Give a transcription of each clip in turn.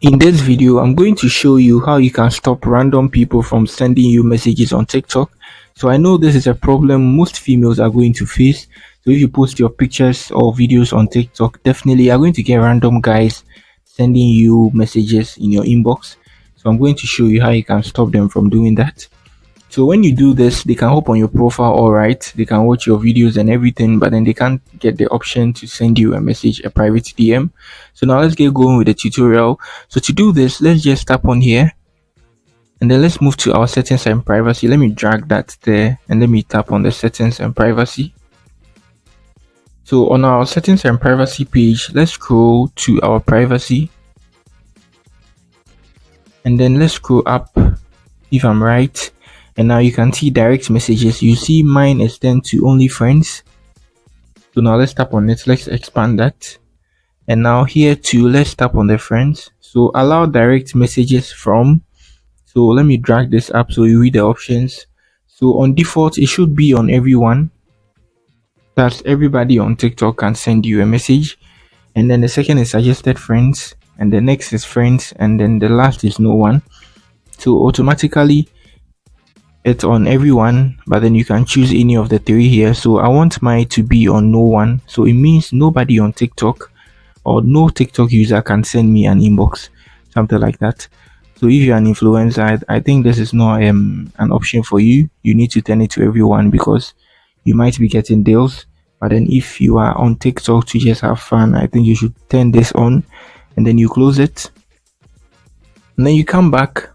In this video, I'm going to show you how you can stop random people from sending you messages on TikTok. So I know this is a problem most females are going to face. So if you post your pictures or videos on TikTok, definitely you're going to get random guys sending you messages in your inbox. So I'm going to show you how you can stop them from doing that. So when you do this, they can hop on your profile, all right, they can watch your videos and everything, but then they can't get the option to send you a message, a private DM. So now let's get going with the tutorial. So to do this, let's just tap on here and then let's move to our settings and privacy. Let me drag that there and let me tap on the settings and privacy. So on our settings and privacy page, let's scroll to our privacy and then let's scroll up if I'm right. And now you can see direct messages. You see mine extend to only friends. So now let's tap on it. Let's expand that. And now here too, let's tap on the friends. So allow direct messages from. So let me drag this up so you read the options. So on default, it should be on everyone. That's everybody on TikTok can send you a message. And then the second is suggested friends. And the next is friends. And then the last is no one. So automatically it's on everyone, but then you can choose any of the three here. So I want mine to be on no one, so it means nobody on TikTok or no TikTok user can send me an inbox, something like that. So if you're an influencer, I think this is not an option for you. You need to turn it to everyone because you might be getting deals, but then if you are on TikTok to just have fun, I think you should turn this on and then you close it and then you come back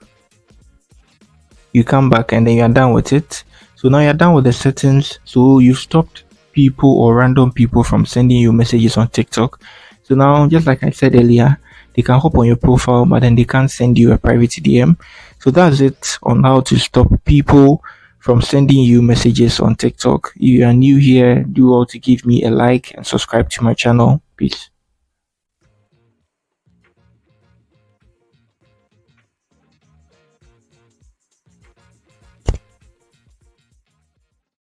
and then you're done with it. So now you're done with the settings. So you've stopped people or random people from sending you messages on TikTok. So now, just like I said earlier, they can hop on your profile, but then they can't send you a private DM. So that's it on how to stop people from sending you messages on TikTok. If you are new here, do all to give me a like and subscribe to my channel. Peace.